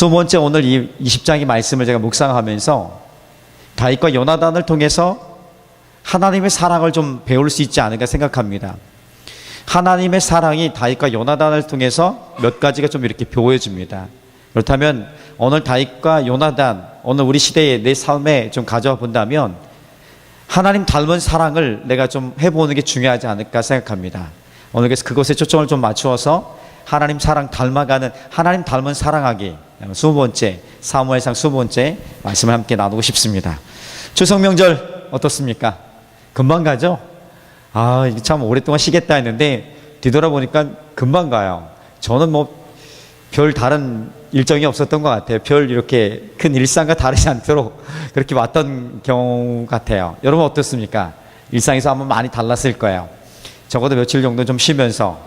번째, 오늘 이 20장의 말씀을 제가 묵상하면서 다윗과 요나단을 통해서 하나님의 사랑을 좀 배울 수 있지 않을까 생각합니다. 하나님의 사랑이 다윗과 요나단을 통해서 몇 가지가 좀 이렇게 보여집니다. 그렇다면 오늘 다윗과 요나단, 오늘 우리 시대의 내 삶에 좀 가져와 본다면 하나님 닮은 사랑을 내가 좀 해보는 게 중요하지 않을까 생각합니다. 오늘 그래서 그것에 초점을 좀 맞추어서 하나님 사랑 닮아가는, 하나님 닮은 사랑하기 20번째, 사무엘상 20번째 말씀을 함께 나누고 싶습니다. 추석 명절 어떻습니까? 금방 가죠? 이게 참 오랫동안 쉬겠다 했는데 뒤돌아보니까 금방 가요. 저는 별 다른 일정이 없었던 것 같아요. 별 이렇게 큰 일상과 다르지 않도록 그렇게 왔던 경우 같아요. 여러분 어떻습니까? 일상에서 아마 많이 달랐을 거예요. 적어도 며칠 정도 좀 쉬면서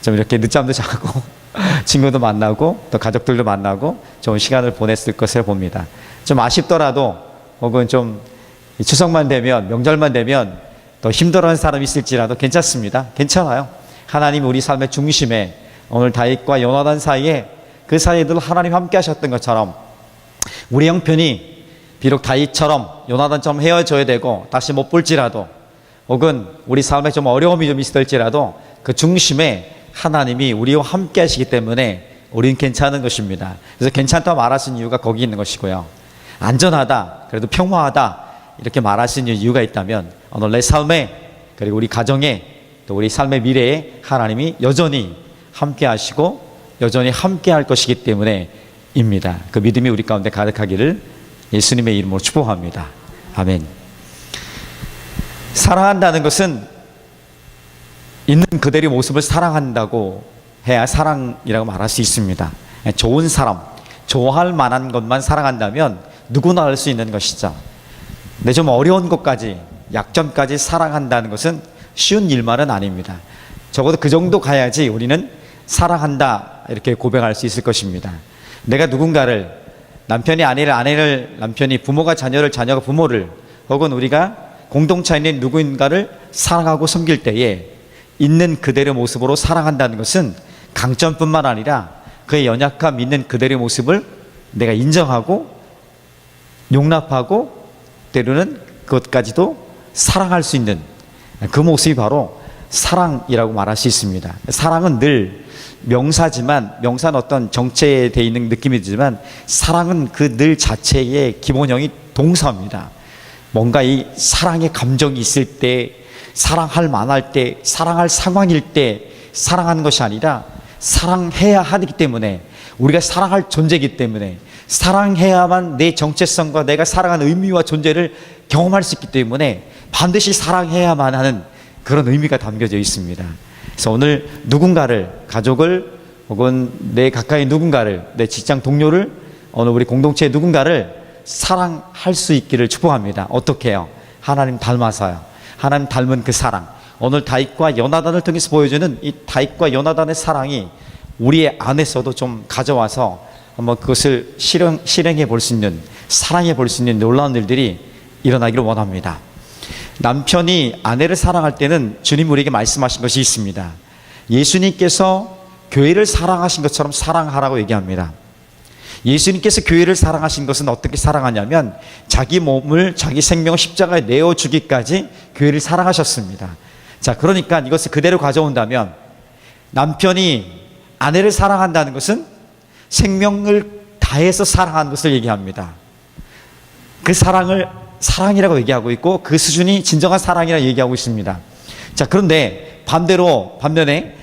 좀 이렇게 늦잠도 자고 친구도 만나고 또 가족들도 만나고 좋은 시간을 보냈을 것을 봅니다. 좀 아쉽더라도 혹은 좀 추석만 되면, 명절만 되면 더 힘들어하는 사람이 있을지라도 괜찮습니다. 괜찮아요. 하나님 우리 삶의 중심에 오늘 다윗과 요나단 사이에, 그 사이에도 하나님 함께 하셨던 것처럼 우리 형편이 비록 다윗처럼 요나단처럼 헤어져야 되고 다시 못 볼지라도, 혹은 우리 삶에 좀 어려움이 좀 있을지라도 그 중심에 하나님이 우리와 함께 하시기 때문에 우리는 괜찮은 것입니다. 그래서 괜찮다고 말하신 이유가 거기 있는 것이고요. 안전하다, 그래도 평화하다 이렇게 말하시는 이유가 있다면 오늘 내 삶에, 그리고 우리 가정에, 또 우리 삶의 미래에 하나님이 여전히 함께 하시고 여전히 함께 할 것이기 때문에 입니다. 그 믿음이 우리 가운데 가득하기를 예수님의 이름으로 축복합니다. 아멘. 사랑한다는 것은 있는 그대로의 모습을 사랑한다고 해야 사랑이라고 말할 수 있습니다. 좋은 사람, 좋아할 만한 것만 사랑한다면 누구나 할 수 있는 것이죠. 근데 좀 어려운 것까지, 약점까지 사랑한다는 것은 쉬운 일만은 아닙니다. 적어도 그 정도 가야지 우리는 사랑한다 이렇게 고백할 수 있을 것입니다. 내가 누군가를, 남편이 아내를, 아내를 남편이, 부모가 자녀를, 자녀가 부모를, 혹은 우리가 공동체에 있는 누구인가를 사랑하고 섬길 때에 있는 그대로 모습으로 사랑한다는 것은 강점뿐만 아니라 그의 연약함, 있는 그대로의 모습을 내가 인정하고 용납하고 때로는 그것까지도 사랑할 수 있는 그 모습이 바로 사랑이라고 말할 수 있습니다. 사랑은 늘 명사지만, 명사는 어떤 정체에 되어 있는 느낌이 들지만 사랑은 그 늘 자체의 기본형이 동사입니다. 뭔가 이 사랑의 감정이 있을 때, 사랑할 만할 때, 사랑할 상황일 때 사랑하는 것이 아니라 사랑해야 하기 때문에, 우리가 사랑할 존재이기 때문에, 사랑해야만 내 정체성과 내가 사랑하는 의미와 존재를 경험할 수 있기 때문에 반드시 사랑해야만 하는 그런 의미가 담겨져 있습니다. 그래서 오늘 누군가를, 가족을, 혹은 내 가까이 누군가를, 내 직장 동료를, 오늘 우리 공동체의 누군가를 사랑할 수 있기를 축복합니다. 어떻게 해요? 하나님 닮아서요. 하나님 닮은 그 사랑, 오늘 다윗과 요나단을 통해서 보여주는 이 다윗과 요나단의 사랑이 우리의 안에서도 좀 가져와서 한번 그것을 실행해 볼 수 있는, 사랑해 볼 수 있는 놀라운 일들이 일어나기를 원합니다. 남편이 아내를 사랑할 때는 주님 우리에게 말씀하신 것이 있습니다. 예수님께서 교회를 사랑하신 것처럼 사랑하라고 얘기합니다. 예수님께서 교회를 사랑하신 것은 어떻게 사랑하냐면 자기 몸을, 자기 생명을 십자가에 내어주기까지 교회를 사랑하셨습니다. 자, 그러니까 이것을 그대로 가져온다면 남편이 아내를 사랑한다는 것은 생명을 다해서 사랑하는 것을 얘기합니다. 그 사랑을 사랑이라고 얘기하고 있고 그 수준이 진정한 사랑이라고 얘기하고 있습니다. 자, 그런데 반면에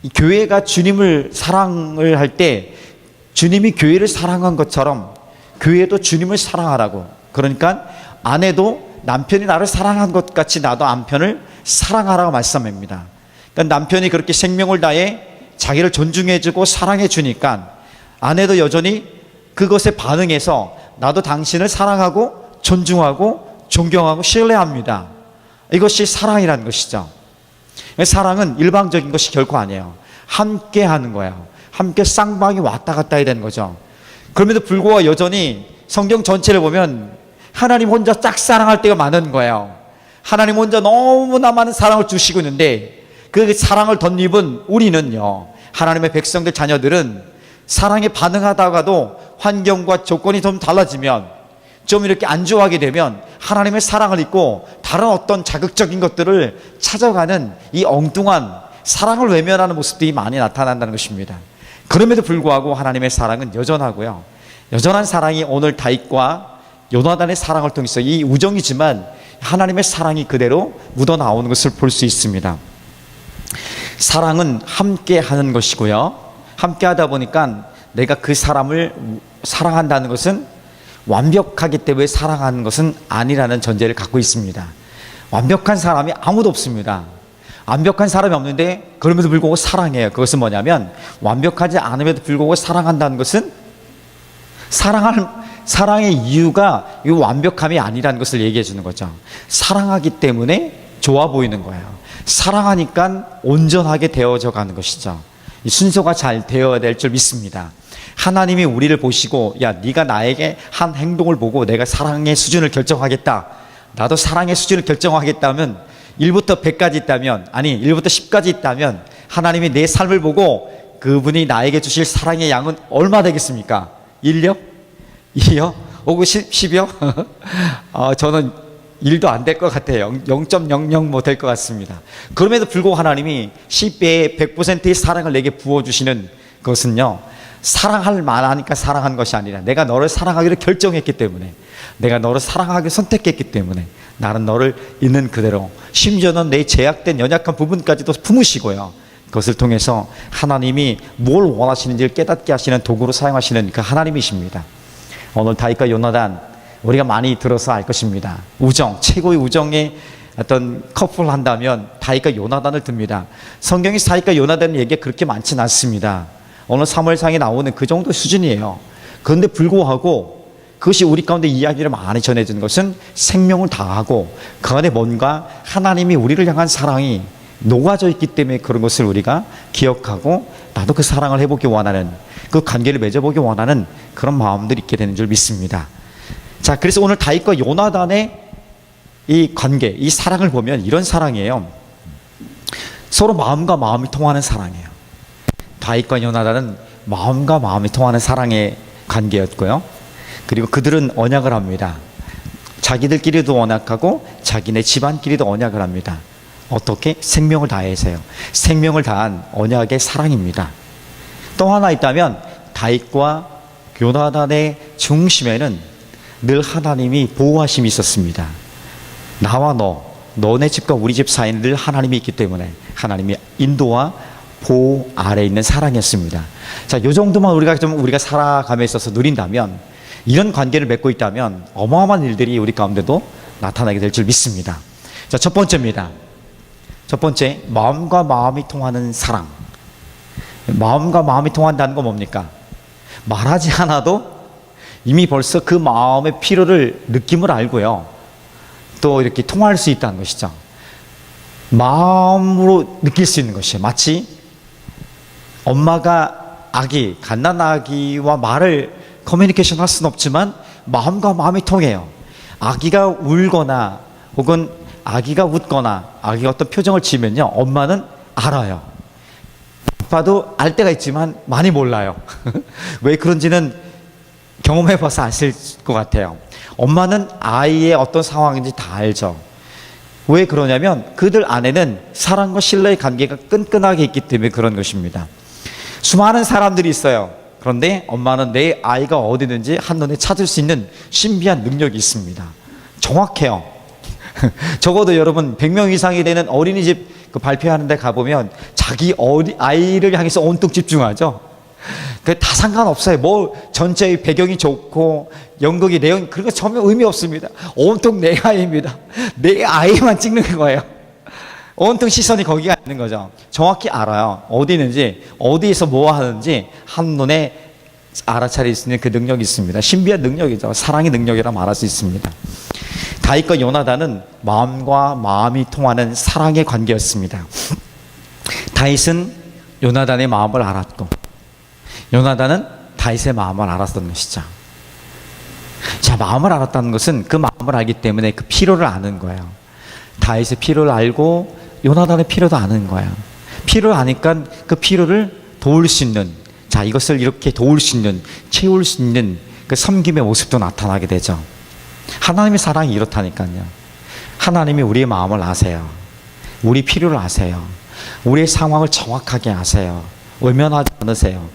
이 교회가 주님을 사랑을 할 때 주님이 교회를 사랑한 것처럼 교회도 주님을 사랑하라고, 그러니까 아내도 남편이 나를 사랑한 것 같이 나도 남편을 사랑하라고 말씀합니다. 그러니까 남편이 그렇게 생명을 다해 자기를 존중해주고 사랑해주니까 아내도 여전히 그것에 반응해서 나도 당신을 사랑하고 존중하고 존경하고 신뢰합니다. 이것이 사랑이라는 것이죠. 사랑은 일방적인 것이 결코 아니에요. 함께 하는 거예요. 함께 쌍방이 왔다 갔다 해야 되는 거죠. 그럼에도 불구하고 여전히 성경 전체를 보면 하나님 혼자 짝사랑할 때가 많은 거예요. 하나님 혼자 너무나 많은 사랑을 주시고 있는데 그 사랑을 덧입은 우리는요, 하나님의 백성들, 자녀들은 사랑에 반응하다가도 환경과 조건이 좀 달라지면, 좀 이렇게 안 좋아하게 되면 하나님의 사랑을 잊고 다른 어떤 자극적인 것들을 찾아가는 이 엉뚱한 사랑을 외면하는 모습들이 많이 나타난다는 것입니다. 그럼에도 불구하고 하나님의 사랑은 여전하고요. 여전한 사랑이 오늘 다윗과 요나단의 사랑을 통해서, 이 우정이지만 하나님의 사랑이 그대로 묻어나오는 것을 볼 수 있습니다. 사랑은 함께 하는 것이고요. 함께 하다 보니까 내가 그 사람을 사랑한다는 것은 완벽하기 때문에 사랑하는 것은 아니라는 전제를 갖고 있습니다. 완벽한 사람이 아무도 없습니다. 완벽한 사람이 없는데 그럼에도 불구하고 사랑해요. 그것은 뭐냐면, 완벽하지 않음에도 불구하고 사랑한다는 것은 사랑의 이유가 이 완벽함이 아니라는 것을 얘기해 주는 거죠. 사랑하기 때문에 좋아 보이는 거예요. 사랑하니까 온전하게 되어져 가는 것이죠. 이 순서가 잘 되어야 될 줄 믿습니다. 하나님이 우리를 보시고, 야, 네가 나에게 한 행동을 보고 내가 사랑의 수준을 결정하겠다, 나도 사랑의 수준을 결정하겠다면, 1부터 100까지 있다면, 아니 1부터 10까지 있다면, 하나님이 내 삶을 보고 그분이 나에게 주실 사랑의 양은 얼마 되겠습니까? 1요? 2요? 혹은 10이요? 저는 1도 안 될 것 같아요. 0.00 못 될 것 같습니다. 그럼에도 불구하고 하나님이 10배의 100%의 사랑을 내게 부어주시는 것은요, 사랑할 만하니까 사랑한 것이 아니라 내가 너를 사랑하기로 결정했기 때문에, 내가 너를 사랑하기로 선택했기 때문에 나는 너를 있는 그대로, 심지어는 내 제약된 연약한 부분까지도 품으시고요, 그것을 통해서 하나님이 뭘 원하시는지를 깨닫게 하시는 도구로 사용하시는 그 하나님이십니다. 오늘 다윗과 요나단, 우리가 많이 들어서 알 것입니다. 우정, 최고의 우정의 어떤 커플 한다면 다윗과 요나단을 듭니다. 성경이 다윗과 요나단 얘기가 그렇게 많지는 않습니다. 오늘 사무엘상에 나오는 그 정도 수준이에요. 그런데 불구하고 그것이 우리 가운데 이야기를 많이 전해주는 것은 생명을 다하고 그 안에 뭔가 하나님이 우리를 향한 사랑이 녹아져 있기 때문에 그런 것을 우리가 기억하고, 나도 그 사랑을 해보기 원하는, 그 관계를 맺어보기 원하는 그런 마음들이 있게 되는 줄 믿습니다. 자, 그래서 오늘 다윗과 요나단의 이 관계, 이 사랑을 보면 이런 사랑이에요. 서로 마음과 마음이 통하는 사랑이에요. 다윗과 요나단은 마음과 마음이 통하는 사랑의 관계였고요. 그리고 그들은 언약을 합니다. 자기들끼리도 언약하고 자기네 집안끼리도 언약을 합니다. 어떻게? 생명을 다해서요. 생명을 다한 언약의 사랑입니다. 또 하나 있다면, 다윗과 요나단의 중심에는 늘 하나님이 보호하심이 있었습니다. 나와 너네 집과 우리 집 사이는 늘 하나님이 있기 때문에 하나님이 인도와 보호 아래에 있는 사랑이었습니다. 자, 이 정도만 우리가 살아감에 있어서 누린다면, 이런 관계를 맺고 있다면 어마어마한 일들이 우리 가운데도 나타나게 될 줄 믿습니다. 자, 첫 번째입니다. 첫 번째, 마음과 마음이 통하는 사랑. 마음과 마음이 통한다는 건 뭡니까? 말하지 않아도 이미 벌써 그 마음의 필요를, 느낌을 알고요, 또 이렇게 통할 수 있다는 것이죠. 마음으로 느낄 수 있는 것이에요. 마치 엄마가 갓난아기와 말을 커뮤니케이션 할 수는 없지만 마음과 마음이 통해요. 아기가 울거나 혹은 아기가 웃거나 아기가 어떤 표정을 지으면요, 엄마는 알아요. 아빠도 알 때가 있지만 많이 몰라요. 왜 그런지는 경험해봐서 아실 것 같아요. 엄마는 아이의 어떤 상황인지 다 알죠. 왜 그러냐면 그들 안에는 사랑과 신뢰의 관계가 끈끈하게 있기 때문에 그런 것입니다. 수많은 사람들이 있어요. 그런데 엄마는 내 아이가 어디 있는지 한눈에 찾을 수 있는 신비한 능력이 있습니다. 정확해요. 적어도 여러분 100명 이상이 되는 어린이집 그 발표하는 데 가보면 자기 아이를 향해서 온통 집중하죠. 다 상관없어요. 뭐 전체의 배경이 좋고 연극이 내용, 그런 거 전혀 의미 없습니다. 온통 내 아이입니다. 내 아이만 찍는 거예요. 온통 시선이 거기가 있는 거죠. 정확히 알아요. 어디 있는지, 어디에서 뭐 하는지 한눈에 알아차릴 수 있는 그 능력이 있습니다. 신비한 능력이죠. 사랑의 능력이라 말할 수 있습니다. 다윗과 요나단은 마음과 마음이 통하는 사랑의 관계였습니다. 다윗은 요나단의 마음을 알았고 요나단은 다윗의 마음을 알았던 것이죠. 자, 마음을 알았다는 것은 그 마음을 알기 때문에 그 필요를 아는 거예요. 다윗의 필요를 알고 요나단의 필요도 아는 거예요. 필요를 아니까 그 필요를 도울 수 있는, 자, 이것을 이렇게 도울 수 있는, 채울 수 있는 그 섬김의 모습도 나타나게 되죠. 하나님의 사랑이 이렇다니까요. 하나님이 우리의 마음을 아세요. 우리 필요를 아세요. 우리의 상황을 정확하게 아세요. 외면하지 않으세요.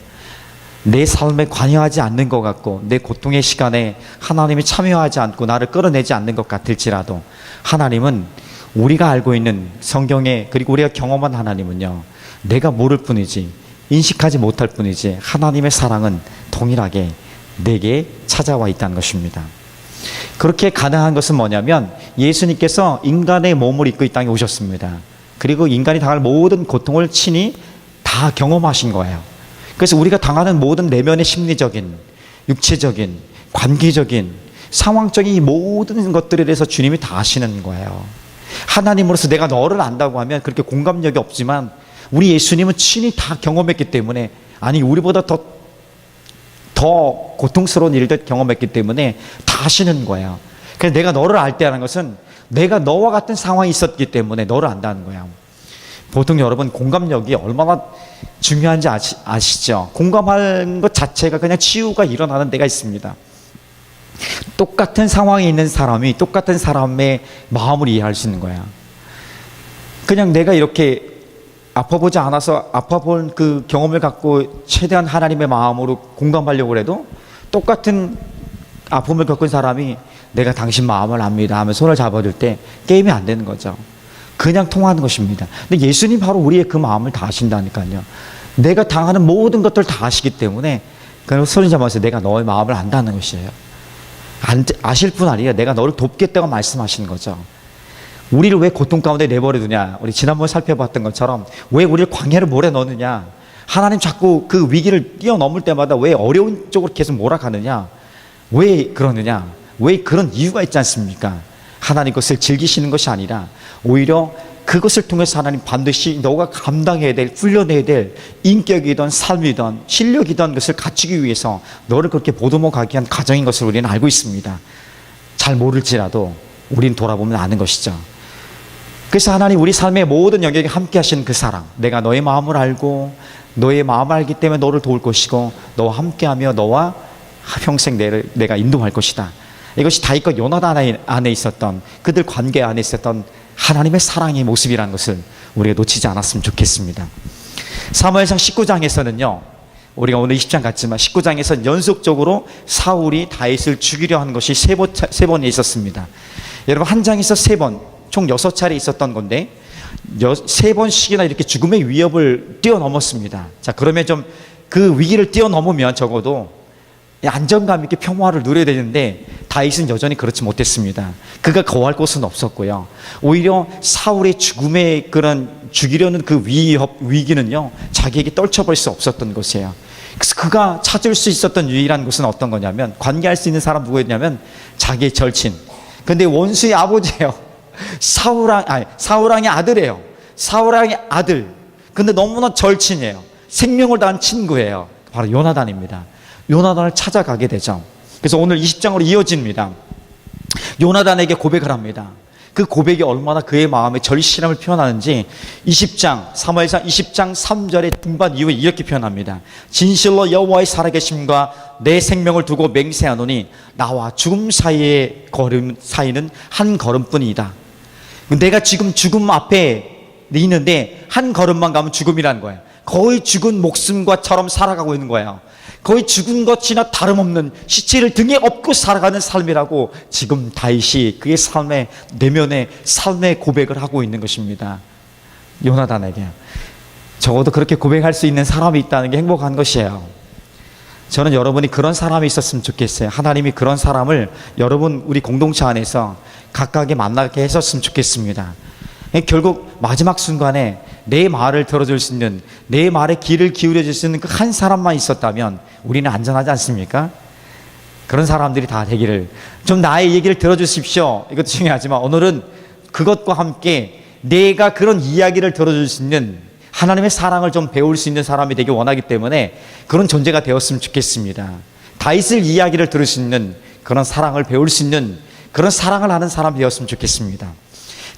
내 삶에 관여하지 않는 것 같고, 내 고통의 시간에 하나님이 참여하지 않고 나를 끌어내지 않는 것 같을지라도, 하나님은 우리가 알고 있는 성경에, 그리고 우리가 경험한 하나님은요, 내가 모를 뿐이지, 인식하지 못할 뿐이지, 하나님의 사랑은 동일하게 내게 찾아와 있다는 것입니다. 그렇게 가능한 것은 뭐냐면, 예수님께서 인간의 몸을 입고 이 땅에 오셨습니다. 그리고 인간이 당할 모든 고통을 친히 다 경험하신 거예요. 그래서 우리가 당하는 모든 내면의 심리적인, 육체적인, 관계적인, 상황적인 모든 것들에 대해서 주님이 다 아시는 거예요. 하나님으로서 내가 너를 안다고 하면 그렇게 공감력이 없지만, 우리 예수님은 친히 다 경험했기 때문에, 아니 우리보다 더 고통스러운 일들 경험했기 때문에 다 아시는 거예요. 그래서 내가 너를 알 때라는 것은 내가 너와 같은 상황이 있었기 때문에 너를 안다는 거예요. 보통 여러분 공감력이 얼마나 중요한지 아시죠? 공감하는 것 자체가 그냥 치유가 일어나는 데가 있습니다. 똑같은 상황에 있는 사람이 똑같은 사람의 마음을 이해할 수 있는 거야. 그냥 내가 이렇게 아파보지 않아서 아파본 그 경험을 갖고 최대한 하나님의 마음으로 공감하려고 해도 똑같은 아픔을 겪은 사람이 내가 당신 마음을 압니다 하면 손을 잡아줄 때 게임이 안 되는 거죠. 그냥 통하는 것입니다. 근데 예수님 바로 우리의 그 마음을 다 아신다니까요. 내가 당하는 모든 것들을 다 아시기 때문에 그냥 손을 잡아서 내가 너의 마음을 안다는 것이에요. 아실 뿐 아니라 내가 너를 돕겠다고 말씀하시는 거죠. 우리를 왜 고통 가운데 내버려 두냐, 우리 지난번에 살펴봤던 것처럼 왜 우리를 광야를 몰아 넣느냐, 하나님 자꾸 그 위기를 뛰어넘을 때마다 왜 어려운 쪽으로 계속 몰아가느냐, 왜 그러느냐, 왜 그런 이유가 있지 않습니까? 하나님 것을 즐기시는 것이 아니라 오히려 그것을 통해서 하나님 반드시 너가 감당해야 될, 훈련해야 될 인격이든 삶이든 실력이든 것을 갖추기 위해서 너를 그렇게 보듬어 가게 한 과정인 것을 우리는 알고 있습니다. 잘 모를지라도 우리는 돌아보면 아는 것이죠. 그래서 하나님 우리 삶의 모든 영역에 함께 하시는 그 사랑, 내가 너의 마음을 알고 너의 마음을 알기 때문에 너를 도울 것이고 너와 함께하며 너와 평생 내가 인도할 것이다. 이것이 다윗과 요나단 안에 있었던, 그들 관계 안에 있었던 하나님의 사랑의 모습이라는 것을 우리가 놓치지 않았으면 좋겠습니다. 사무엘상 19장에서는요, 우리가 오늘 20장 같지만 19장에서 연속적으로 사울이 다윗을 죽이려 한 것이 세 번이 있었습니다. 여러분, 한 장에서 세 번, 총 6차례 있었던 건데 3번씩이나 이렇게 죽음의 위협을 뛰어넘었습니다. 자, 그러면 좀 그 위기를 뛰어넘으면 적어도 안정감 있게 평화를 누려야 되는데 다윗은 여전히 그렇지 못했습니다. 그가 거할 곳은 없었고요. 오히려 사울의 죽음의 그런 죽이려는 그 위기는요, 자기에게 떨쳐버릴 수 없었던 것이에요. 그래서 그가 찾을 수 있었던 유일한 것은 어떤 거냐면, 관계할 수 있는 사람 누구였냐면 자기의 절친. 근데 원수의 아버지예요. 사울왕의 아들이에요. 사울왕의 아들. 근데 너무나 절친이에요. 생명을 다한 친구예요. 바로 요나단입니다. 요나단을 찾아가게 되죠. 그래서 오늘 20장으로 이어집니다. 요나단에게 고백을 합니다. 그 고백이 얼마나 그의 마음의 절실함을 표현하는지 20장, 사무엘상 20장 3절의 중반 이후에 이렇게 표현합니다. 진실로 여호와의 살아계심과 내 생명을 두고 맹세하노니 나와 죽음 사이의 걸음 사이는 한 걸음뿐이다. 내가 지금 죽음 앞에 있는데 한 걸음만 가면 죽음이라는 거예요. 거의 죽은 목숨과처럼 살아가고 있는 거예요. 거의 죽은 것이나 다름없는 시체를 등에 업고 살아가는 삶이라고 지금 다윗이 그의 삶의 내면의 삶의 고백을 하고 있는 것입니다. 요나단에게 적어도 그렇게 고백할 수 있는 사람이 있다는 게 행복한 것이에요. 저는 여러분이 그런 사람이 있었으면 좋겠어요. 하나님이 그런 사람을 여러분 우리 공동체 안에서 각각에 만나게 했었으면 좋겠습니다. 결국 마지막 순간에 내 말을 들어줄 수 있는, 내 말에 귀를 기울여 줄 수 있는 그 한 사람만 있었다면 우리는 안전하지 않습니까? 그런 사람들이 다 되기를. 좀 나의 얘기를 들어주십시오. 이것도 중요하지만 오늘은 그것과 함께 내가 그런 이야기를 들어줄 수 있는, 하나님의 사랑을 좀 배울 수 있는 사람이 되기 원하기 때문에 그런 존재가 되었으면 좋겠습니다. 다윗을 이야기를 들을 수 있는, 그런 사랑을 배울 수 있는, 그런 사랑을 하는 사람이 되었으면 좋겠습니다.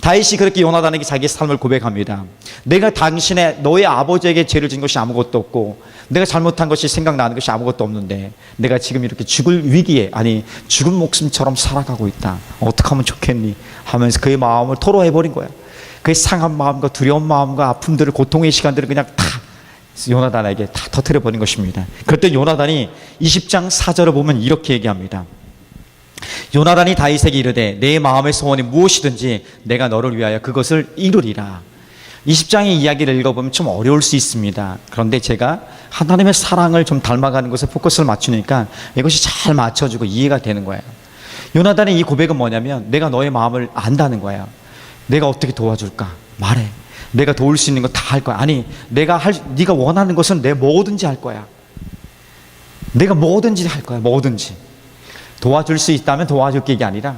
다윗이 그렇게 요나단에게 자기의 삶을 고백합니다. 내가 너의 아버지에게 죄를 진 것이 아무것도 없고 내가 잘못한 것이 생각나는 것이 아무것도 없는데 내가 지금 이렇게 죽을 위기에, 아니 죽은 목숨처럼 살아가고 있다. 어떻게 하면 좋겠니? 하면서 그의 마음을 토로해버린 거야. 그의 상한 마음과 두려운 마음과 아픔들을, 고통의 시간들을 그냥 다 요나단에게 다 터뜨려버린 것입니다. 그때 요나단이 20장 4절을 보면 이렇게 얘기합니다. 요나단이 다윗에게 이르되 내 마음의 소원이 무엇이든지 내가 너를 위하여 그것을 이루리라. 20장의 이야기를 읽어보면 좀 어려울 수 있습니다. 그런데 제가 하나님의 사랑을 좀 닮아가는 것에 포커스를 맞추니까 이것이 잘 맞춰지고 이해가 되는 거예요. 요나단의 이 고백은 뭐냐면 내가 너의 마음을 안다는 거예요. 내가 어떻게 도와줄까? 말해. 내가 도울 수 있는 거 다 할 거야. 아니, 네가 원하는 것은 내 뭐든지 할 거야. 내가 뭐든지 할 거야. 뭐든지. 도와줄 수 있다면 도와줄게, 이게 아니라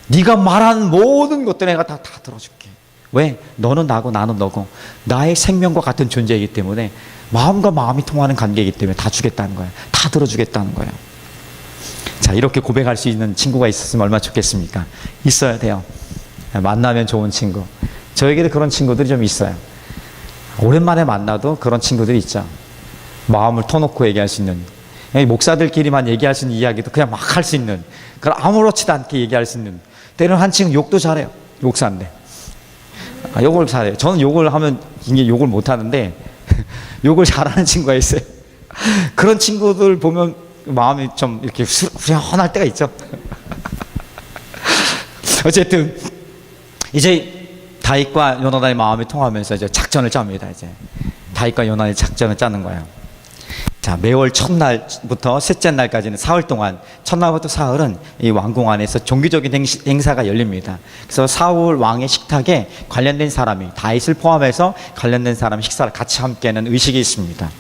네가 말하는 모든 것들 내가 다 들어줄게. 왜? 너는 나고 나는 너고 나의 생명과 같은 존재이기 때문에, 마음과 마음이 통하는 관계이기 때문에 다 주겠다는 거야. 다 들어주겠다는 거예요. 자, 이렇게 고백할 수 있는 친구가 있었으면 얼마나 좋겠습니까? 있어야 돼요. 만나면 좋은 친구. 저에게도 그런 친구들이 좀 있어요. 오랜만에 만나도 그런 친구들이 있죠. 마음을 터놓고 얘기할 수 있는, 목사들끼리만 얘기할 수 있는 이야기도 그냥 막 할 수 있는, 그런 아무렇지도 않게 얘기할 수 있는. 때로는 한 친구 욕도 잘해요. 목사인데 욕을 잘해요. 저는 욕을 하면 이게 욕을 못하는데 욕을 잘하는 친구가 있어요. 그런 친구들 보면 마음이 좀 이렇게 후련할 때가 있죠. 어쨌든 이제 다윗과 요나단의 마음이 통하면서 이제 작전을 짭니다. 이제 다윗과 요나단이 작전을 짜는 거예요. 자, 매월 첫날부터 셋째 날까지는 사흘 동안, 첫날부터 사흘은 이 왕궁 안에서 종교적인 행사가 열립니다. 그래서 사울 왕의 식탁에 관련된 사람이, 다윗을 포함해서 관련된 사람 식사를 같이 함께하는 의식이 있습니다.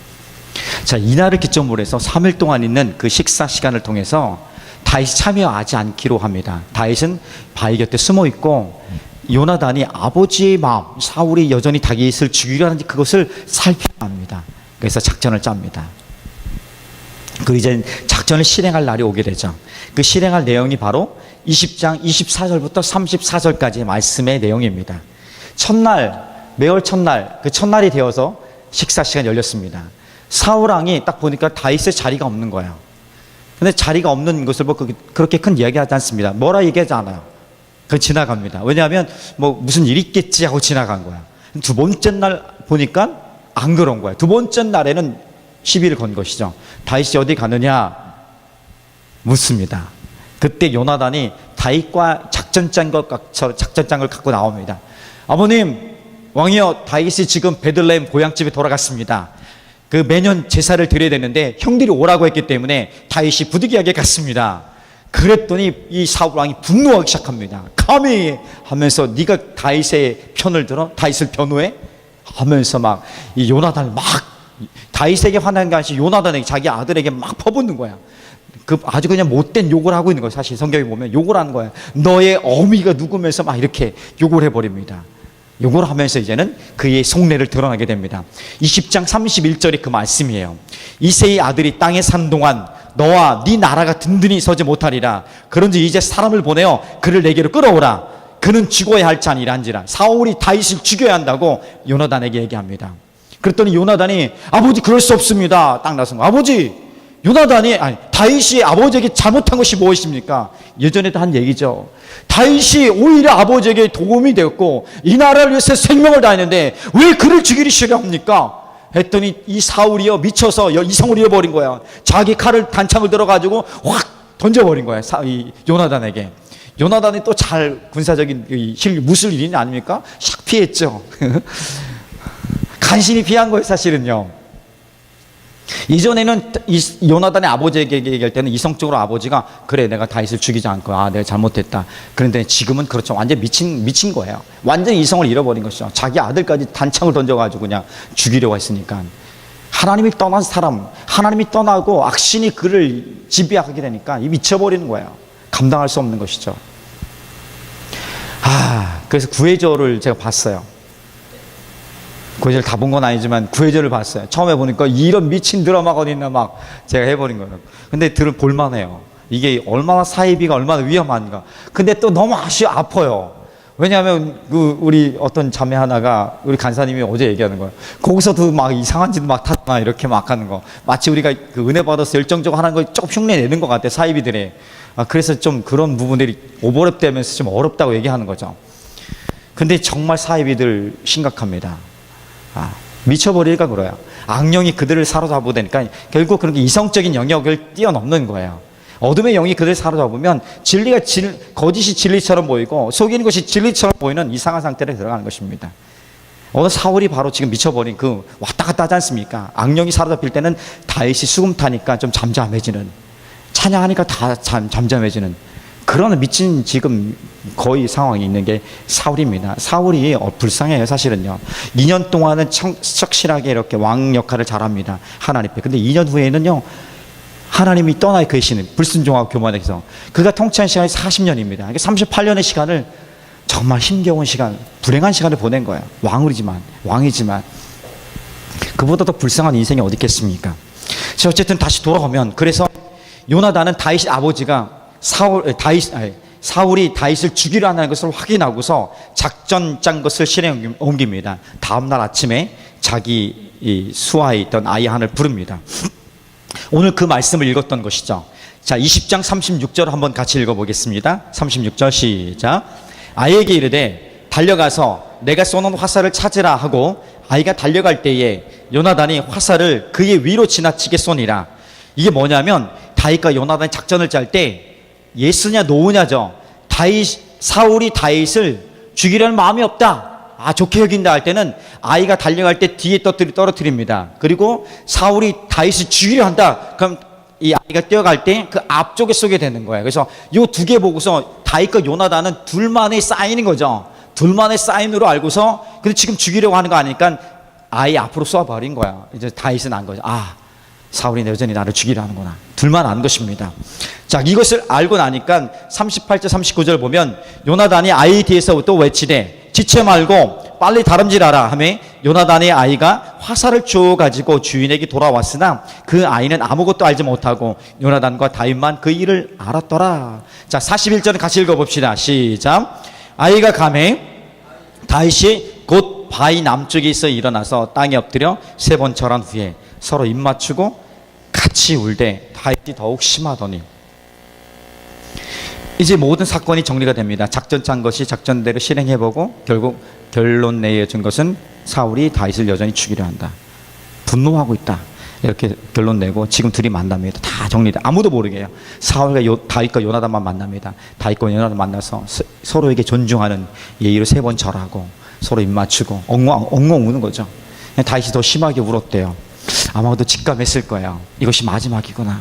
자, 이날을 기점으로 해서 3일 동안 있는 그 식사 시간을 통해서 다윗이 참여하지 않기로 합니다. 다윗은 바위 곁에 숨어 있고 요나단이 아버지의 마음, 사울이 여전히 다윗을 죽이려 하는지 그것을 살펴야 합니다. 그래서 작전을 짭니다. 그 이제 작전을 실행할 날이 오게 되죠. 그 실행할 내용이 바로 20장 24절부터 34절까지의 말씀의 내용입니다. 첫날, 매월 첫날, 그 첫날이 되어서 식사 시간이 열렸습니다. 사울 왕이 딱 보니까 다윗의 자리가 없는 거예요. 근데 자리가 없는 것을 뭐 그렇게 큰 이야기하지 않습니다. 뭐라 얘기하지 않아요. 그건 지나갑니다. 왜냐하면 뭐 무슨 일이 있겠지 하고 지나간 거야. 두 번째 날 보니까 안 그런 거야. 두 번째 날에는 시비를 건 것이죠. 다윗이 어디 가느냐 묻습니다. 그때 요나단이 다윗과 작전장을 갖고 나옵니다. 아버님, 왕이여, 다윗이 지금 베들레헴 고향집에 돌아갔습니다. 그 매년 제사를 드려야 되는데 형들이 오라고 했기 때문에 다윗이 부득이하게 갔습니다. 그랬더니 이 사울 왕이 분노하기 시작합니다. 감히 하면서 네가 다윗의 편을 들어? 다윗을 변호해? 하면서 막 이 요나단을 막 다윗에게 화난 게 아니라 요나단에게, 자기 아들에게 막 퍼붓는 거야. 그 아주 그냥 못된 욕을 하고 있는 거예요. 사실 성경에 보면 욕을 하는 거야. 너의 어미가 누구면서 막 이렇게 욕을 해버립니다. 욕을 하면서 이제는 그의 속내를 드러나게 됩니다. 20장 31절이 그 말씀이에요. 이새의 아들이 땅에 사는 동안 너와 네 나라가 든든히 서지 못하리라. 그런지 이제 사람을 보내어 그를 내게로 끌어오라. 그는 죽어야 할 자니라 한지라. 사울이 다윗을 죽여야 한다고 요나단에게 얘기합니다. 그랬더니 요나단이 아버지 그럴 수 없습니다. 딱 나선 거. 아버지, 다윗이 아버지에게 잘못한 것이 무엇입니까? 예전에도 한 얘기죠. 다윗이 오히려 아버지에게 도움이 되었고 이 나라를 위해서 생명을 다했는데 왜 그를 죽이기 싫어합니까? 했더니 이 사울이요 미쳐서 이성을 잃어버린 거야. 자기 칼을 단창을 들어가지고 확 던져버린 거야. 이 요나단에게. 요나단이 또 잘 군사적인 무술인이 아닙니까? 샥 피했죠. 간신히 피한 거예요, 사실은요. 이전에는 요나단의 아버지에게 얘기할 때는 이성적으로 아버지가 그래, 내가 다윗을 죽이지 않고 내가 잘못했다. 그런데 지금은 그렇죠. 완전 미친 거예요. 완전히 이성을 잃어버린 것이죠. 자기 아들까지 단창을 던져가지고 그냥 죽이려고 했으니까. 하나님이 떠난 사람, 하나님이 떠나고 악신이 그를 지배하게 되니까 이 미쳐버리는 거예요. 감당할 수 없는 것이죠. 그래서 구해절을 제가 봤어요. 구해절 다 본 건 아니지만 구해절을 봤어요. 처음에 보니까 이런 미친 드라마가 어딨나 막 제가 해버린 거예요. 근데 볼만해요. 이게 얼마나 사이비가 얼마나 위험한가. 근데 또 너무 아파요. 왜냐하면 우리 어떤 자매 하나가 우리 간사님이 어제 얘기하는 거예요. 거기서도 막 이상한 짓 막 탔나 이렇게 막 하는 거. 마치 우리가 그 은혜 받아서 열정적으로 하는 거 조금 흉내 내는 것 같아, 사이비들이. 그래서 좀 그런 부분들이 오버랩되면서 좀 어렵다고 얘기하는 거죠. 근데 정말 사이비들 심각합니다. 미쳐버리니까 그래요. 악령이 그들을 사로잡으니까 결국 그런 게 이성적인 영역을 뛰어넘는 거예요. 어둠의 영이 그들을 사로잡으면 거짓이 진리처럼 보이고 속이는 것이 진리처럼 보이는 이상한 상태로 들어가는 것입니다. 오늘 사울이 바로 지금 미쳐버린 그 왔다 갔다 하지 않습니까? 악령이 사로잡힐 때는 다윗이 수금 타니까 좀 잠잠해지는, 찬양하니까 다 잠잠해지는 그런 미친 지금 거의 상황이 있는 게 사울입니다. 사울이 불쌍해요, 사실은요. 2년 동안은 착실하게 이렇게 왕 역할을 잘합니다, 하나님 앞에. 근데 2년 후에는요, 하나님이 떠나 계시는, 불순종하고 교만해서 그가 통치한 시간이 40년입니다. 38년의 시간을 정말 힘겨운 시간, 불행한 시간을 보낸 거예요. 왕이지만 그보다 더 불쌍한 인생이 어디 있겠습니까? 어쨌든 다시 돌아오면, 그래서 요나단은 다윗의 아버지가 사울이 다윗을 죽이려 하는 것을 확인하고서 작전 짠 것을 실행에 옮깁니다. 다음날 아침에 자기 이 수하에 있던 아이 하나를 부릅니다. 오늘 그 말씀을 읽었던 것이죠. 자, 20장 36절 한번 같이 읽어보겠습니다. 36절 시작. 아이에게 이르되 달려가서 내가 쏘는 화살을 찾으라 하고, 아이가 달려갈 때에 요나단이 화살을 그의 위로 지나치게 쏘니라. 이게 다윗과 요나단이 작전을 짤 때 예스냐 노우냐죠. 사울이 다윗을 죽이려는 마음이 없다, 좋게 여긴다 할 때는 아이가 달려갈 때 뒤에 떨어뜨립니다. 그리고 사울이 다윗을 죽이려 한다, 그럼 이 아이가 뛰어갈 때 그 앞쪽에 쏘게 되는 거예요. 그래서 이 두 개 보고서 다윗과 요나단은 둘만의 사인인 거죠. 둘만의 사인으로 알고서, 근데 지금 죽이려고 하는 거 아니까 아이 앞으로 쏘아버린 거야. 이제 다윗은 안 거죠. 사울이 여전히 나를 죽이려 하는구나. 둘만 안 것입니다. 자, 이것을 알고 나니까 38절 39절 보면 요나단이 아이 뒤에서 또 외치되 지체 말고 빨리 다름질하라 하며 요나단의 아이가 화살을 주워 가지고 주인에게 돌아왔으나 그 아이는 아무것도 알지 못하고 요나단과 다윗만 그 일을 알았더라. 자, 41절은 같이 읽어봅시다. 시작. 아이가 가매 다윗이 곧 바위 남쪽에 있어 일어나서 땅에 엎드려 3번 절한 후에 서로 입 맞추고 같이 울되 다윗이 더욱 심하더니. 이제 모든 사건이 정리가 됩니다. 작전 짠 것이 작전대로 실행해보고 결국 결론 내준 것은 사울이 다윗을 여전히 죽이려 한다, 분노하고 있다, 이렇게 결론 내고 지금 둘이 만납니다. 다 정리돼. 아무도 모르게 해요. 사울과 다윗과 요나단만 만납니다. 다윗과 요나단 만나서 서로에게 존중하는 예의로 3번 절하고 서로 입 맞추고 엉엉 우는 거죠. 다윗이 더 심하게 울었대요. 아마도 직감했을 거예요. 이것이 마지막이구나.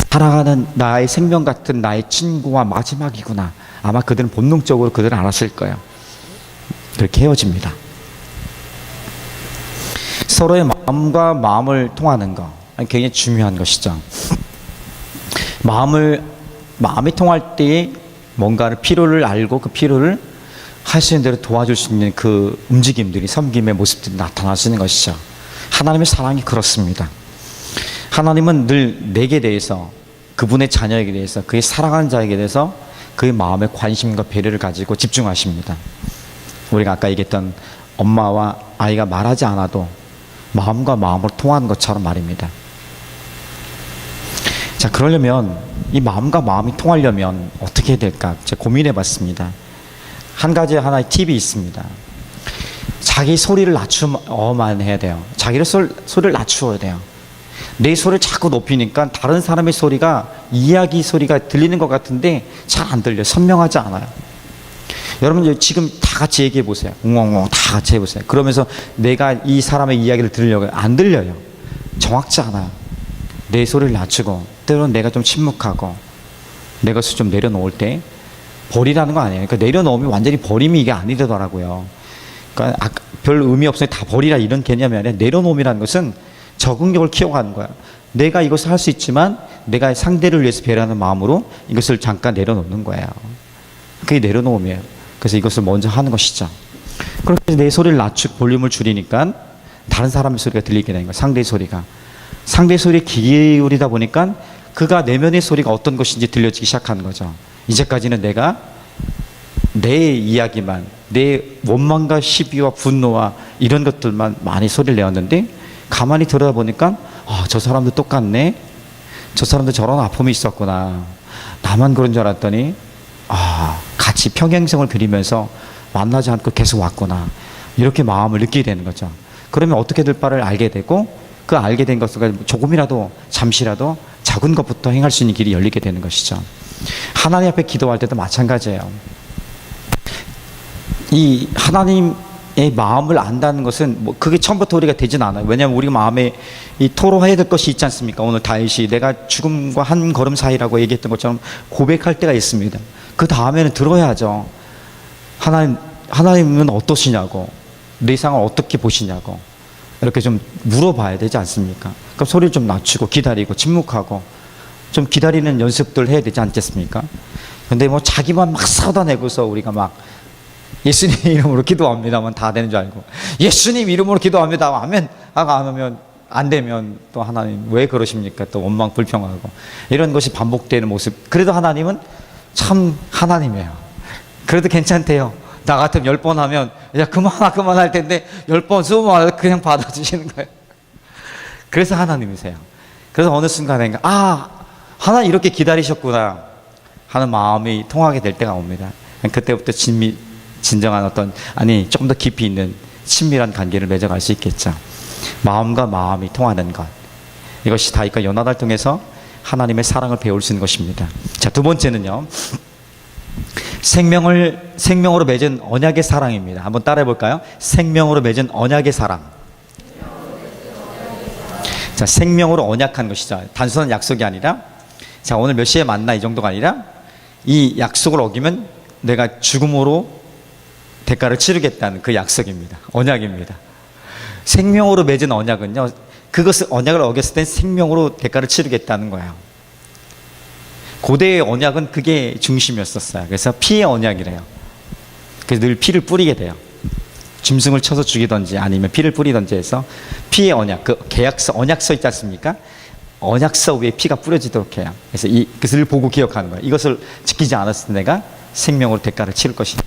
살아가는 나의 생명 같은 나의 친구와 마지막이구나. 아마 그들은 본능적으로 그들은 알았을 거예요. 그렇게 헤어집니다. 서로의 마음과 마음을 통하는 거 굉장히 중요한 것이죠. 마음이 통할 때에 뭔가를 필요를 알고 그 필요를 할 수 있는 대로 도와줄 수 있는 그 움직임들이, 섬김의 모습들이 나타나시는 것이죠. 하나님의 사랑이 그렇습니다. 하나님은 늘 내게 대해서, 그분의 자녀에게 대해서, 그의 사랑하는 자에게 대해서 그의 마음에 관심과 배려를 가지고 집중하십니다. 우리가 아까 얘기했던 엄마와 아이가 말하지 않아도 마음과 마음으로 통하는 것처럼 말입니다. 자, 그러려면 이 마음과 마음이 통하려면 어떻게 해야 될까 제가 고민해 봤습니다. 한 가지 하나의 팁이 있습니다. 자기 소리를 낮추어만 해야 돼요. 자기의 소리를 낮추어야 돼요. 내 소리를 자꾸 높이니까 다른 사람의 소리가, 이야기 소리가 들리는 것 같은데 잘 안 들려요. 선명하지 않아요. 여러분 지금 다 같이 얘기해 보세요. 웅웅웅 다 같이 해보세요. 그러면서 내가 이 사람의 이야기를 들으려고 안 들려요. 정확지 않아요. 내 소리를 낮추고, 때로는 내가 좀 침묵하고 내 것을 좀 내려놓을 때, 버리라는 거 아니에요. 그러니까 내려놓으면 완전히 버림이 이게 아니더라고요. 그러니까 별 의미 없어요. 다 버리라 이런 개념이 아니라, 내려놓음이라는 것은 적응력을 키워가는 거야. 내가 이것을 할 수 있지만 내가 상대를 위해서 배려하는 마음으로 이것을 잠깐 내려놓는 거예요. 그게 내려놓음이에요. 그래서 이것을 먼저 하는 것이죠. 그렇게 내 소리를 낮추고 볼륨을 줄이니까 다른 사람의 소리가 들리게 되는 거예요. 상대의 소리가. 상대의 소리에 기울이다 보니까 그가 내면의 소리가 어떤 것인지 들려지기 시작하는 거죠. 이제까지는 내가 내 이야기만, 내 원망과 시비와 분노와 이런 것들만 많이 소리를 내었는데, 가만히 들여다보니까 저 사람도 똑같네, 저 사람도 저런 아픔이 있었구나, 나만 그런 줄 알았더니 같이 평행성을 그리면서 만나지 않고 계속 왔구나, 이렇게 마음을 느끼게 되는 거죠. 그러면 어떻게 될 바를 알게 되고, 그 알게 된 것을 조금이라도 잠시라도 작은 것부터 행할 수 있는 길이 열리게 되는 것이죠. 하나님 앞에 기도할 때도 마찬가지예요. 이 하나님의 마음을 안다는 것은 그게 처음부터 우리가 되진 않아요. 왜냐하면 우리가 마음에 이 토로해야 될 것이 있지 않습니까? 오늘 다윗이 내가 죽음과 한 걸음 사이라고 얘기했던 것처럼 고백할 때가 있습니다. 그 다음에는 들어야죠. 하나님은 어떠시냐고, 내 상을 어떻게 보시냐고 이렇게 좀 물어봐야 되지 않습니까? 그럼 소리를 좀 낮추고 기다리고 침묵하고 좀 기다리는 연습들 해야 되지 않겠습니까? 근데 자기만 막 쏟아내고서 우리가 막 예수님 이름으로 기도합니다만 다 되는 줄 알고, 예수님 이름으로 기도합니다 하면 안 하면 안 되면 또 하나님 왜 그러십니까? 또 원망 불평하고 이런 것이 반복되는 모습. 그래도 하나님은 참 하나님이에요. 그래도 괜찮대요. 나 같으면 10번 하면 야 그만할 텐데 10번 20번 그냥 받아주시는 거예요. 그래서 하나님이세요. 그래서 어느 순간에 하나님 이렇게 기다리셨구나 하는 마음이 통하게 될 때가 옵니다. 그때부터 진정한 조금 더 깊이 있는 친밀한 관계를 맺어갈 수 있겠죠. 마음과 마음이 통하는 것, 이것이 다윗과 요나단을 통해서 하나님의 사랑을 배울 수 있는 것입니다. 자, 두 번째는요, 생명으로 맺은 언약의 사랑입니다. 한번 따라해 볼까요? 생명으로 맺은 언약의 사랑. 자, 생명으로 언약한 것이죠. 단순한 약속이 아니라, 자, 오늘 몇 시에 만나 이 정도가 아니라, 이 약속을 어기면 내가 죽음으로 대가를 치르겠다는 그 약속입니다. 언약입니다. 생명으로 맺은 언약은요, 그것을 언약을 어겼을 땐 생명으로 대가를 치르겠다는 거예요. 고대의 언약은 그게 중심이었었어요. 그래서 피의 언약이래요. 그래서 늘 피를 뿌리게 돼요. 짐승을 쳐서 죽이든지 아니면 피를 뿌리든지 해서 피의 언약, 그 계약서, 언약서 있지 않습니까? 언약서 위에 피가 뿌려지도록 해요. 그래서 그것을 보고 기억하는 거예요. 이것을 지키지 않았을 때 내가 생명으로 대가를 치를 것이다.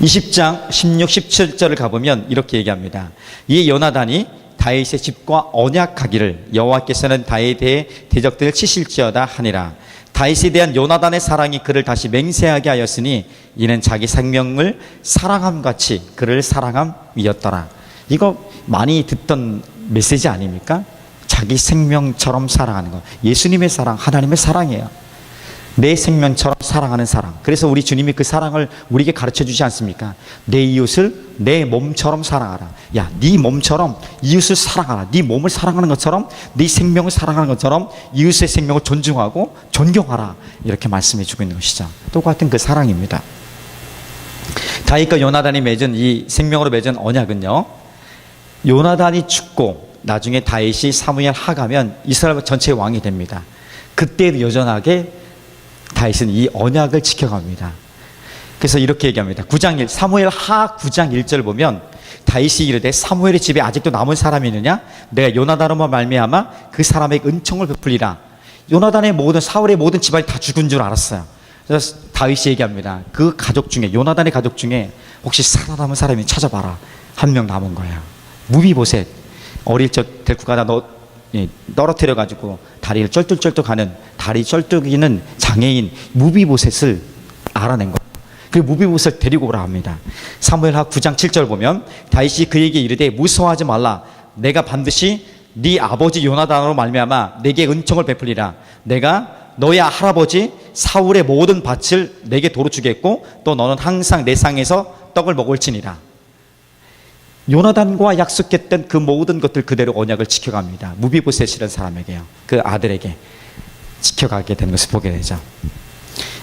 20장 16, 17절을 가보면 이렇게 얘기합니다. 이 요나단이 다윗의 집과 언약하기를 여호와께서는 다윗에 대해 대적들을 치실지어다 하니라. 다윗에 대한 요나단의 사랑이 그를 다시 맹세하게 하였으니 이는 자기 생명을 사랑함같이 그를 사랑함이었더라. 이거 많이 듣던 메시지 아닙니까? 자기 생명처럼 사랑하는 것. 예수님의 사랑, 하나님의 사랑이에요. 내 생명처럼 사랑하는 사랑. 그래서 우리 주님이 그 사랑을 우리에게 가르쳐 주지 않습니까? 내 이웃을 내 몸처럼 사랑하라. 야, 네 몸처럼 이웃을 사랑하라. 네 몸을 사랑하는 것처럼, 네 생명을 사랑하는 것처럼 이웃의 생명을 존중하고 존경하라. 이렇게 말씀해 주고 있는 것이죠. 똑같은 그 사랑입니다. 다윗과 요나단이 맺은 이 생명으로 맺은 언약은요, 요나단이 죽고 나중에 다윗이 사무엘 하가면 이스라엘 전체의 왕이 됩니다. 그때도 여전하게 다윗은 이 언약을 지켜갑니다. 그래서 이렇게 얘기합니다. 사무엘 하 9장 1절 보면 다윗이 이르되 사무엘의 집에 아직도 남은 사람이 있느냐? 내가 요나단으로 말미암아 그 사람에게 은총을 베풀리라. 요나단의 사울의 모든 집안이 다 죽은 줄 알았어요. 그래서 다윗이 얘기합니다. 그 가족 중에, 요나단의 가족 중에 혹시 살아남은 사람이 찾아봐라. 한 명 남은 거예요. 무비보셋. 어릴 적 데리고 가다 떨어뜨려가지고 다리를 쩔뚝쩔뚝하는, 다리 쩔뚝이는 장애인 무비보셋을 알아낸 거예요. 그 무비보셋을 데리고 오라 합니다. 사무엘하 9장 7절 보면 다윗이 그에게 이르되 무서워하지 말라. 내가 반드시 네 아버지 요나단으로 말미암아 내게 은총을 베풀리라. 내가 너의 할아버지 사울의 모든 밭을 내게 도로 주겠고 또 너는 항상 내 상에서 떡을 먹을지니라. 요나단과 약속했던 그 모든 것들 그대로 언약을 지켜갑니다. 무비보셋이라는 사람에게요. 그 아들에게 지켜가게 되는 것을 보게 되죠.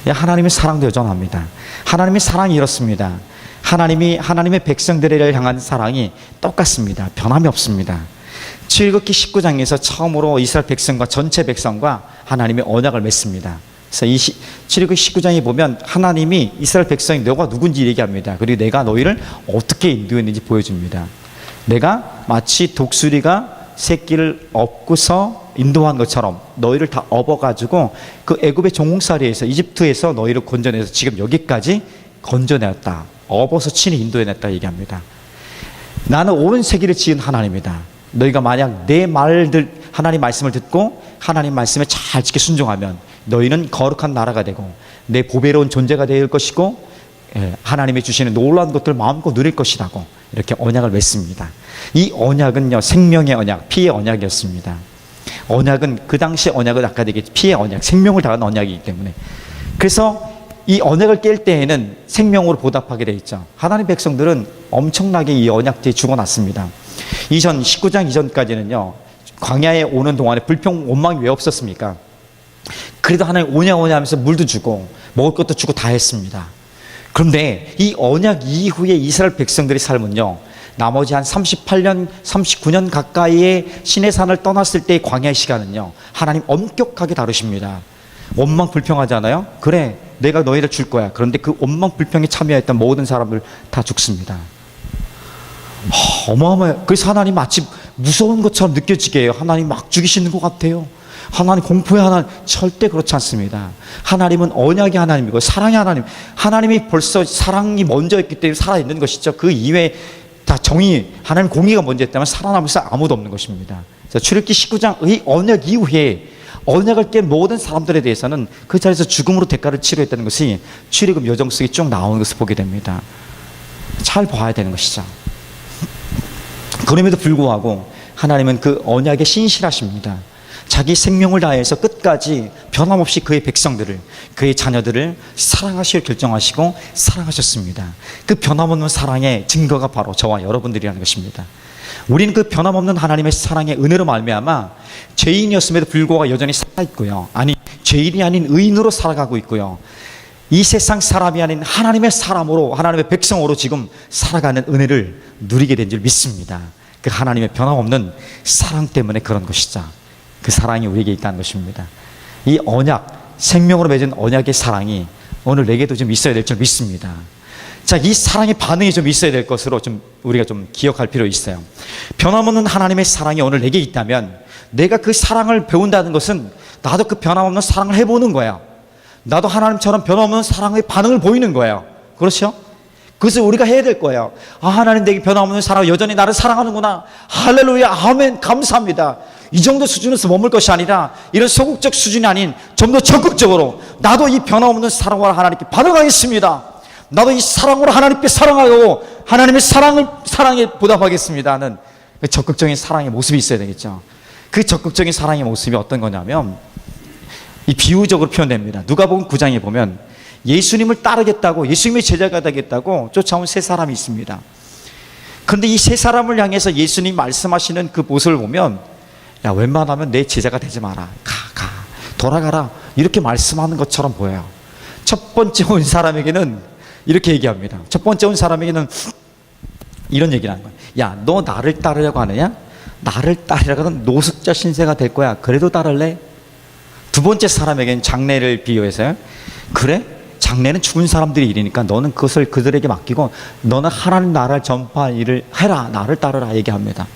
하나님의 사랑도 여전합니다. 하나님의 사랑이 이렇습니다. 하나님의 백성들을 향한 사랑이 똑같습니다. 변함이 없습니다. 출애굽기 19장에서 처음으로 이스라엘 백성과 전체 백성과 하나님의 언약을 맺습니다. 그래서 이 출애굽기 19장에 보면 하나님이 이스라엘 백성이 너가 누군지 얘기합니다. 그리고 내가 너희를 어떻게 인도했는지 보여줍니다. 내가 마치 독수리가 새끼를 업고서 인도한 것처럼 너희를 다 업어가지고 그 애굽의 종살이에서 이집트에서 너희를 건져내서 지금 여기까지 건져내었다. 업어서 친히 인도해냈다 얘기합니다. 나는 온 세계를 지은 하나님이다. 너희가 만약 내 말들 하나님 말씀을 듣고 하나님 말씀에 잘 지켜 순종하면 너희는 거룩한 나라가 되고 내 보배로운 존재가 될 것이고 하나님이 주시는 놀라운 것들을 마음껏 누릴 것이라고 이렇게 언약을 맺습니다. 이 언약은요, 생명의 언약, 피의 언약이었습니다. 언약은 그 당시 언약은 아까 얘기했지 피의 언약, 생명을 다한 언약이기 때문에. 그래서 이 언약을 깰 때에는 생명으로 보답하게 되어 있죠. 하나님 백성들은 엄청나게 이 언약대에 죽어났습니다. 이전 19장 이전까지는요, 광야에 오는 동안에 불평 원망이 왜 없었습니까? 그래도 하나님 오냐 하면서 물도 주고 먹을 것도 주고 다 했습니다. 그런데 이 언약 이후에 이스라엘 백성들의 삶은요, 나머지 한 38년, 39년 가까이의 시내산을 떠났을 때의 광야의 시간은요, 하나님 엄격하게 다루십니다. 원망 불평하잖아요. 그래, 내가 너희를 줄 거야. 그런데 그 원망 불평에 참여했던 모든 사람들 다 죽습니다. 어마어마해요. 그래서 하나님 마치 무서운 것처럼 느껴지게 해요. 하나님 막 죽이시는 것 같아요. 하나님 공포의 하나님. 절대 그렇지 않습니다. 하나님은 언약의 하나님이고 사랑의 하나님. 하나님이 벌써 사랑이 먼저 있기 때문에 살아있는 것이죠. 그 이외에 다 정의, 하나님 공의가 먼저 있다면 살아남을 사람 아무도 없는 것입니다. 출애굽기 19장의 언약 이후에 언약을 깬 모든 사람들에 대해서는 그 자리에서 죽음으로 대가를 치르했다는 것이 출애굽 여정 속에 쭉 나오는 것을 보게 됩니다. 잘 봐야 되는 것이죠. 그럼에도 불구하고 하나님은 그 언약에 신실하십니다. 자기 생명을 다해서 끝까지 변함없이 그의 백성들을, 그의 자녀들을 사랑하시길 결정하시고 사랑하셨습니다. 그 변함없는 사랑의 증거가 바로 저와 여러분들이라는 것입니다. 우리는 그 변함없는 하나님의 사랑의 은혜로 말미암아 죄인이었음에도 불구하고 여전히 살아있고요, 아니 죄인이 아닌 의인으로 살아가고 있고요, 이 세상 사람이 아닌 하나님의 사람으로, 하나님의 백성으로 지금 살아가는 은혜를 누리게 된 줄 믿습니다. 그 하나님의 변함없는 사랑 때문에 그런 것이죠. 그 사랑이 우리에게 있다는 것입니다. 이 언약, 생명으로 맺은 언약의 사랑이 오늘 내게도 좀 있어야 될 줄 믿습니다. 자, 이 사랑의 반응이 좀 있어야 될 것으로 좀 우리가 좀 기억할 필요 있어요. 변함없는 하나님의 사랑이 오늘 내게 있다면 내가 그 사랑을 배운다는 것은 나도 그 변함없는 사랑을 해보는 거야. 나도 하나님처럼 변함없는 사랑의 반응을 보이는 거예요. 그렇죠? 그것을 우리가 해야 될 거예요. 아, 하나님 내게 변함없는 사랑, 여전히 나를 사랑하는구나. 할렐루야, 아멘, 감사합니다. 이 정도 수준에서 머물 것이 아니라 이런 소극적 수준이 아닌 좀 더 적극적으로 나도 이 변함없는 사랑으로 하나님께 반응하겠습니다. 나도 이 사랑으로 하나님께 사랑하고 하나님의 사랑에 보답하겠습니다 하는 그 적극적인 사랑의 모습이 있어야 되겠죠. 그 적극적인 사랑의 모습이 어떤 거냐면 이 비유적으로 표현됩니다. 누가복음 9장에 보면 예수님을 따르겠다고, 예수님의 제자가 되겠다고 쫓아온 세 사람이 있습니다. 그런데 이 세 사람을 향해서 예수님 말씀하시는 그 모습을 보면, 야, 웬만하면 내 제자가 되지 마라. 가, 돌아가라. 이렇게 말씀하는 것처럼 보여요. 첫 번째 온 사람에게는 이렇게 얘기합니다. 첫 번째 온 사람에게는 이런 얘기를 하는 거예요. 야, 너 나를 따르려고 하느냐? 나를 따르려고 하면 노숙자 신세가 될 거야. 그래도 따를래? 두 번째 사람에게는 장례를 비유해서요. 그래? 장례는 죽은 사람들이 일이니까 너는 그것을 그들에게 맡기고 너는 하나님 나라를 전파할 일을 해라. 나를 따르라 얘기합니다.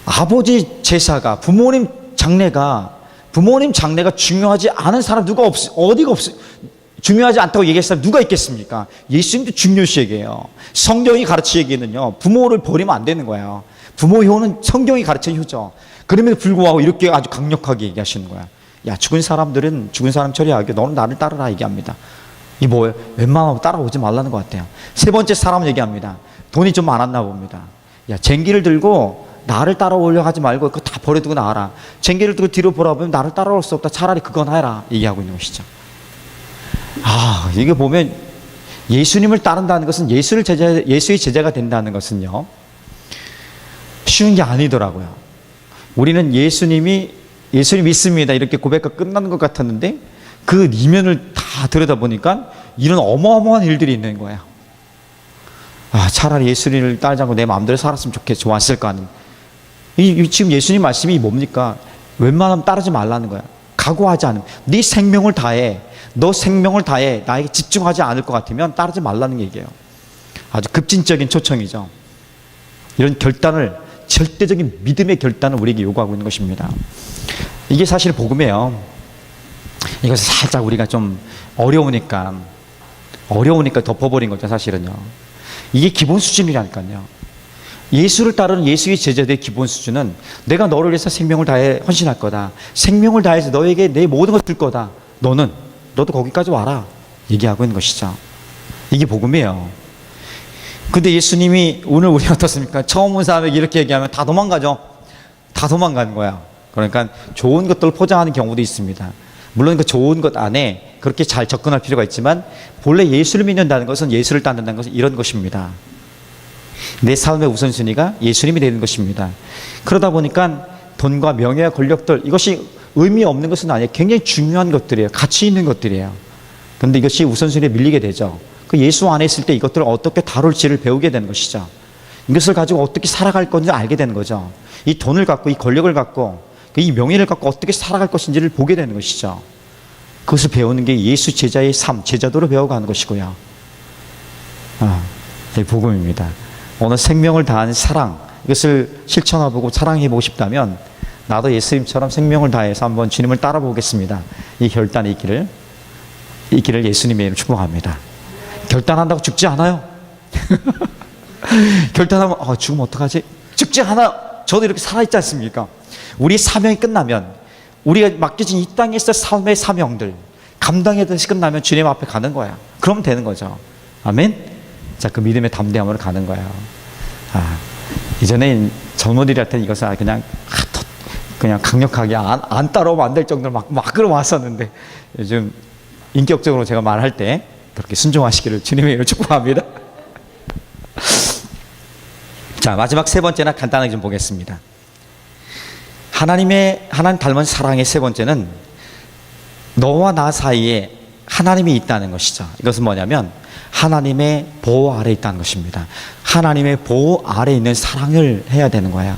아버지 제사가, 부모님 장례가 중요하지 않은 사람 누가 어디가 없어. 중요하지 않다고 얘기할 사람 누가 있겠습니까? 예수님도 중요시 얘기해요. 성경이 가르치 얘기는요, 부모를 버리면 안 되는 거예요. 부모 효는 성경이 가르치는 효죠. 그럼에도 불구하고 이렇게 아주 강력하게 얘기하시는 거야. 야, 죽은 사람들은 죽은 사람 처리하게 너는 나를 따르라 얘기합니다. 이 뭐예요? 웬만하면 따라오지 말라는 것 같아요. 세 번째 사람은 얘기합니다. 돈이 좀 많았나 봅니다. 야, 쟁기를 들고 나를 따라오려고 하지 말고 그거 다 버려두고 나와라. 쟁기를 들고 뒤로 돌아보면 나를 따라올 수 없다. 차라리 그건 해라 얘기하고 있는 것이죠. 아, 이게 보면 예수님을 따른다는 것은 예수의 제자가 된다는 것은요, 쉬운 게 아니더라고요. 우리는 예수님 믿습니다 이렇게 고백과 끝나는 것 같았는데 그 이면을 다 들여다보니까 이런 어마어마한 일들이 있는 거예요. 아, 차라리 예수님을 따르지 않고 내 마음대로 살았으면 좋았을 거 아니에요. 지금 예수님 말씀이 뭡니까? 웬만하면 따르지 말라는 거야. 각오하지 않으면, 네 생명을 다해, 너 생명을 다해 나에게 집중하지 않을 것 같으면 따르지 말라는 얘기예요. 아주 급진적인 초청이죠. 이런 결단을 절대적인 믿음의 결단을 우리에게 요구하고 있는 것입니다. 이게 사실 복음이에요. 이것을 살짝 우리가 좀 어려우니까 덮어버린 거죠, 사실은요. 이게 기본 수준이라니까요. 예수를 따르는 예수의 제자들의 기본 수준은 내가 너를 위해서 생명을 다해 헌신할 거다. 생명을 다해서 너에게 내 모든 걸 줄 거다. 너도 거기까지 와라. 얘기하고 있는 것이죠. 이게 복음이에요. 근데 예수님이 오늘 우리 어떻습니까? 처음 온 사람에게 이렇게 얘기하면 다 도망가죠. 다 도망가는 거야. 그러니까 좋은 것들을 포장하는 경우도 있습니다. 물론 그 좋은 것 안에 그렇게 잘 접근할 필요가 있지만 본래 예수를 믿는다는 것은 예수를 따른다는 것은 이런 것입니다. 내 삶의 우선순위가 예수님이 되는 것입니다. 그러다 보니까 돈과 명예와 권력들, 이것이 의미 없는 것은 아니에요. 굉장히 중요한 것들이에요. 가치 있는 것들이에요. 그런데 이것이 우선순위에 밀리게 되죠. 그 예수 안에 있을 때 이것들을 어떻게 다룰지를 배우게 되는 것이죠. 이것을 가지고 어떻게 살아갈 건지 알게 되는 거죠. 이 돈을 갖고, 이 권력을 갖고, 이 명예를 갖고 어떻게 살아갈 것인지를 보게 되는 것이죠. 그것을 배우는 게 예수 제자의 삶, 제자도로 배워가는 것이고요. 이 복음입니다. 오늘 생명을 다한 사랑, 이것을 실천해보고 사랑해보고 싶다면 나도 예수님처럼 생명을 다해서 한번 주님을 따라보겠습니다. 이 결단이 있기를 예수님의 이름으로 축복합니다. 결단한다고 죽지 않아요. 결단하면 죽으면 어떡하지? 죽지 않아요. 저도 이렇게 살아있지 않습니까? 우리 사명이 끝나면, 우리가 맡겨진 이 땅에서 삶의 사명들 감당하듯이 끝나면 주님 앞에 가는 거야. 그러면 되는 거죠. 아멘. 자, 그 믿음의 담대함으로 가는 거예요. 이전에 젊은이들 때 이것을 그냥 강력하게 안 따라오면 안 될 정도로 막 끌어왔었는데, 요즘 인격적으로 제가 말할 때 그렇게 순종하시기를 주님의 이름으로 축복합니다. 자, 마지막 세 번째나 간단하게 좀 보겠습니다. 하나님 닮은 사랑의 세 번째는 너와 나 사이에 하나님이 있다는 것이죠. 이것은 뭐냐면 하나님의 보호 아래 있다는 것입니다. 하나님의 보호 아래 있는 사랑을 해야 되는 거야.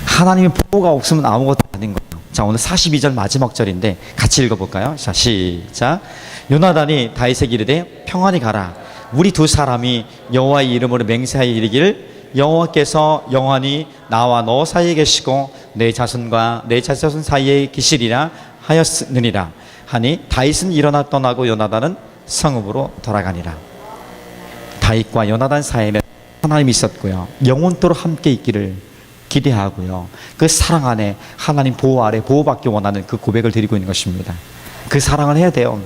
하나님의 보호가 없으면 아무것도 아닌 거예요. 자, 오늘 42절 마지막 절인데 같이 읽어볼까요? 자, 시작. 요나단이 다윗에게 이르되 평안히 가라. 우리 두 사람이 여호와의 이름으로 맹세하여 이르기를 여호와께서 영원히 나와 너 사이에 계시고 내 자손과 내 자손 사이에 계시리라 하였느니라 하니 다윗은 일어나 떠나고 요나단은 성읍으로 돌아가니라. 다윗과 요나단 사이에는 하나님이 있었고요, 영원토록 함께 있기를 기대하고요, 그 사랑 안에 하나님 보호 아래 보호받기 원하는 그 고백을 드리고 있는 것입니다. 그 사랑을 해야 돼요.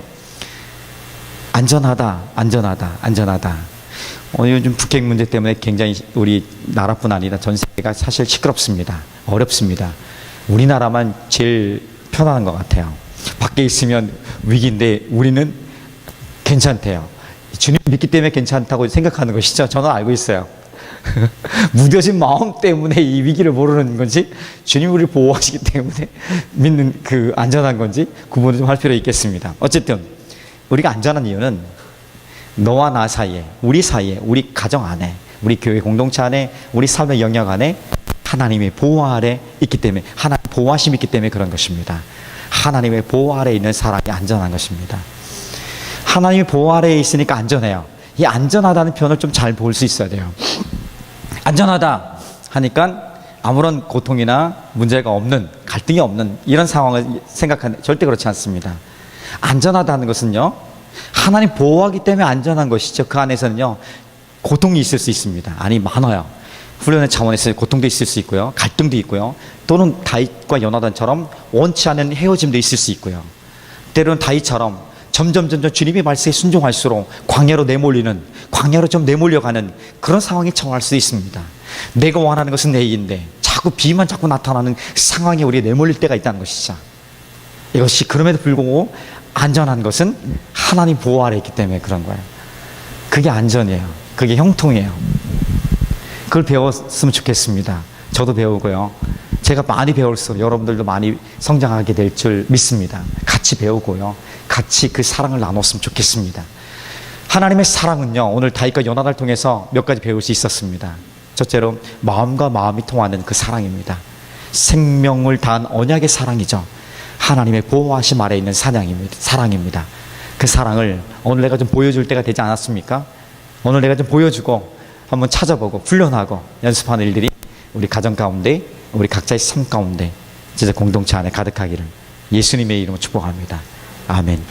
안전하다. 요즘 북핵 문제 때문에 굉장히 우리 나라뿐 아니라 전 세계가 사실 시끄럽습니다. 어렵습니다. 우리나라만 제일 편안한 것 같아요. 밖에 있으면 위기인데 우리는 괜찮대요. 주님 믿기 때문에 괜찮다고 생각하는 것이죠. 저는 알고 있어요. 무뎌진 마음 때문에 이 위기를 모르는 건지, 주님 우리를 보호하시기 때문에 믿는 그 안전한 건지 구분을 좀 할 필요 있겠습니다. 어쨌든 우리가 안전한 이유는 너와 나 사이에, 우리 사이에, 우리 가정 안에, 우리 교회 공동체 안에, 우리 삶의 영역 안에 하나님의 보호 아래 있기 때문에, 하나님 보호하심이 있기 때문에 그런 것입니다. 하나님의 보호 아래 있는 사람이 안전한 것입니다. 하나님의 보호 아래에 있으니까 안전해요. 이 안전하다는 표현을 좀 잘 볼 수 있어야 돼요. 안전하다 하니까 아무런 고통이나 문제가 없는, 갈등이 없는 이런 상황을 생각하는, 절대 그렇지 않습니다. 안전하다는 것은요, 하나님 보호하기 때문에 안전한 것이죠. 그 안에서는요, 고통이 있을 수 있습니다. 아니, 많아요. 훈련의 차원에서 고통도 있을 수 있고요, 갈등도 있고요, 또는 다윗과 요나단처럼 원치 않은 헤어짐도 있을 수 있고요, 때로는 다윗처럼 점점 주님의 말씀에 순종할수록 광야로 좀 내몰려가는 그런 상황에 처할 수 있습니다. 내가 원하는 것은 내 일인데 비만 자꾸 나타나는 상황에 우리가 내몰릴 때가 있다는 것이죠. 이것이 그럼에도 불구하고 안전한 것은 하나님 보호 아래 있기 때문에 그런 거예요. 그게 안전이에요. 그게 형통이에요. 그걸 배웠으면 좋겠습니다. 저도 배우고요, 제가 많이 배울수록 여러분들도 많이 성장하게 될 줄 믿습니다. 같이 배우고요, 같이 그 사랑을 나눴으면 좋겠습니다. 하나님의 사랑은요, 오늘 다윗과 요나단을 통해서 몇 가지 배울 수 있었습니다. 첫째로 마음과 마음이 통하는 그 사랑입니다. 생명을 다한 언약의 사랑이죠. 하나님의 보호하심 아래 있는 사랑입니다. 그 사랑을 오늘 내가 좀 보여줄 때가 되지 않았습니까? 오늘 내가 좀 보여주고 한번 찾아보고 훈련하고 연습하는 일들이 우리 가정 가운데, 우리 각자의 삶 가운데 진짜 공동체 안에 가득하기를 예수님의 이름으로 축복합니다. 아멘.